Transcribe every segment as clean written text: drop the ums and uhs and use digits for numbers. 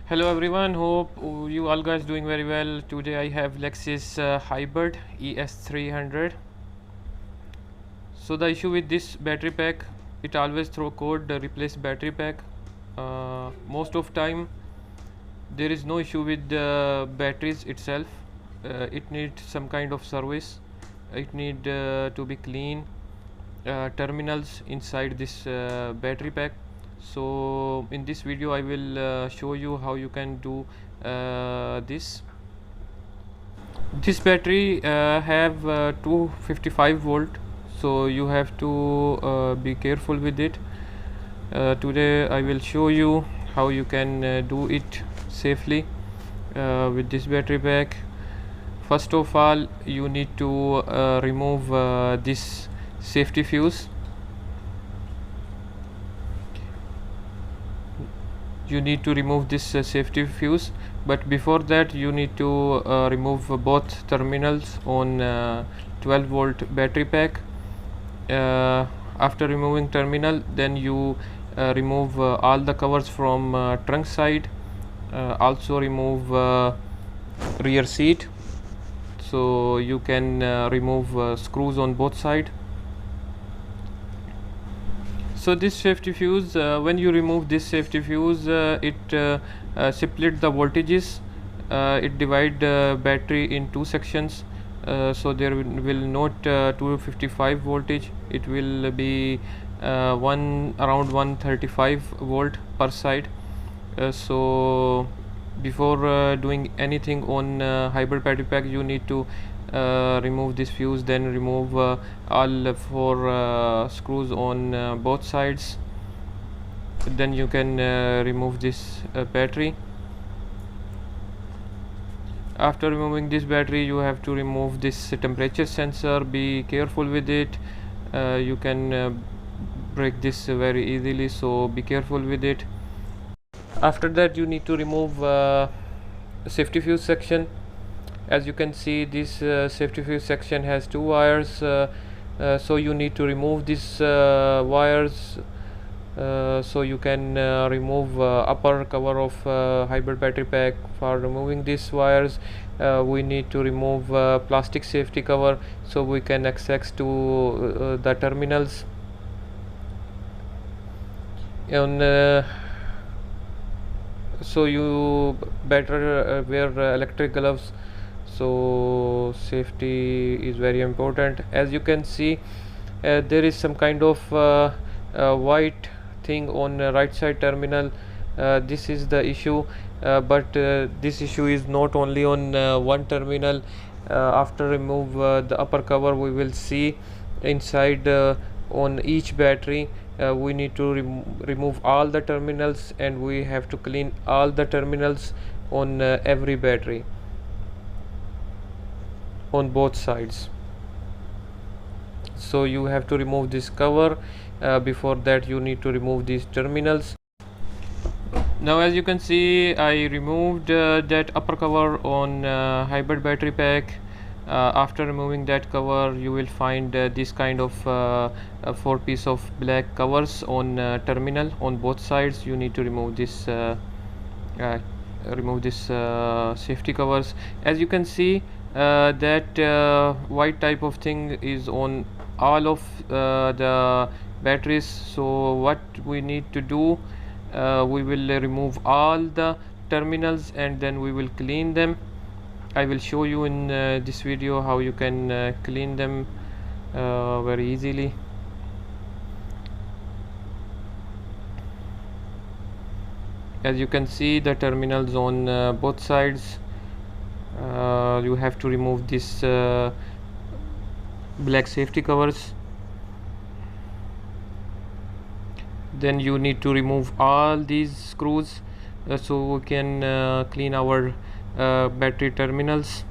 Hello everyone, hope you all guys doing very well. Today I have Lexus Hybrid ES300. So the issue with this battery pack, it always throw code replace battery pack. Most of time there is no issue with the batteries itself. It needs some kind of service. It need to be clean terminals inside this battery pack. So in this video I will show you how you can do this battery have 255 volt, so you have to be careful with it. Today I will show you how you can do it safely with this battery pack. First of all, you need to remove this safety fuse. You need to remove this safety fuse, but before that you need to remove both terminals on 12 volt battery pack. After removing terminal, then you remove all the covers from trunk side. Also remove rear seat, so you can remove screws on both side. So this safety fuse, when you remove this safety fuse, it split the voltages. It divide battery in two sections. So there will not 255 voltage. It will be around 135 volt per side. So before doing anything on hybrid battery pack, you need to remove this fuse, then remove all four screws on both sides. Then you can remove this battery. After removing this battery, you have to remove this temperature sensor. Be careful with it. You can break this very easily, so be careful with it. After that, you need to remove safety fuse section. As you can see, this safety fuse section has two wires, so you need to remove these wires, so you can remove upper cover of hybrid battery pack. For removing these wires, we need to remove plastic safety cover, so we can access to the terminals. So you better wear electric gloves, so safety is very important. As you can see, there is some kind of white thing on right side terminal. This is the issue, but this issue is not only on one terminal. After remove the upper cover, we will see inside on each battery. We need to remove all the terminals, and we have to clean all the terminals on every battery on both sides. So you have to remove this cover. Before that, you need to remove these terminals. Now as you can see, I removed that upper cover on hybrid battery pack. After removing that cover, you will find this kind of 4 piece of black covers on terminal on both sides. You need to remove this safety covers. As you can see, that white type of thing is on all of the batteries. So what we need to do, we will remove all the terminals and then we will clean them. I will show you in this video how you can clean them very easily. As you can see, the terminals on both sides. You have to remove this black safety covers. Then you need to remove all these screws, so we can clean our battery terminals.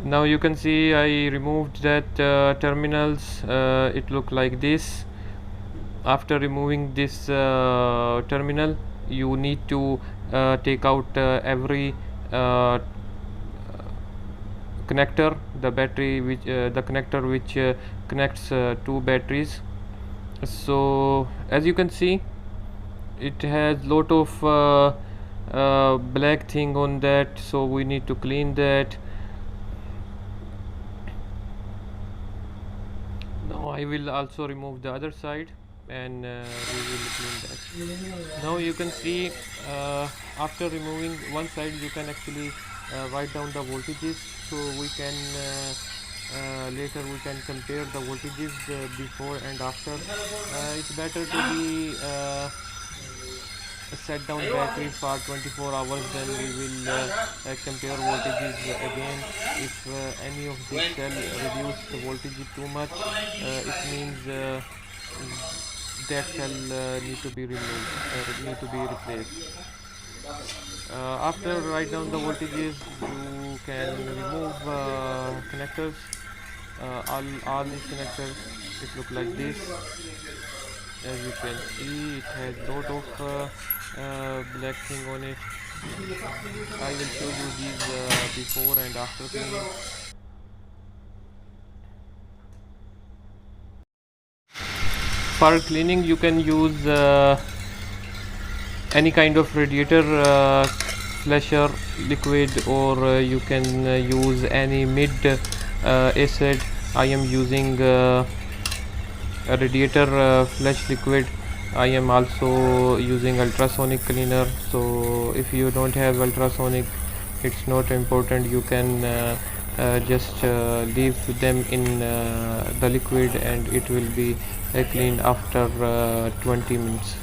Now you can see I removed that terminals. It look like this. After removing this terminal, you need to take out every connector, the battery which the connector which connects two batteries. So as you can see, it has lot of black thing on that, so we need to clean that. Now I will also remove the other side, and we will clean that. Now you can see, after removing one side, you can actually write down the voltages, so we can later we can compare the voltages before and after. It's better to be set down battery for 24 hours, then we will compare voltages again. If any of these cell reduce the voltage too much, it means that cell need to be removed, need to be replaced. After write down the voltages, you can remove connectors. All these connectors, it look like this. As you can see, it has lot of black thing on it. I will show you these before and after cleaning. For cleaning, you can use any kind of radiator flusher liquid, or you can use any mid acid. I am using a radiator flush liquid. I am also using ultrasonic cleaner, so if you don't have ultrasonic, it's not important. You can just leave them in the liquid, and it will be cleaned after 20 minutes.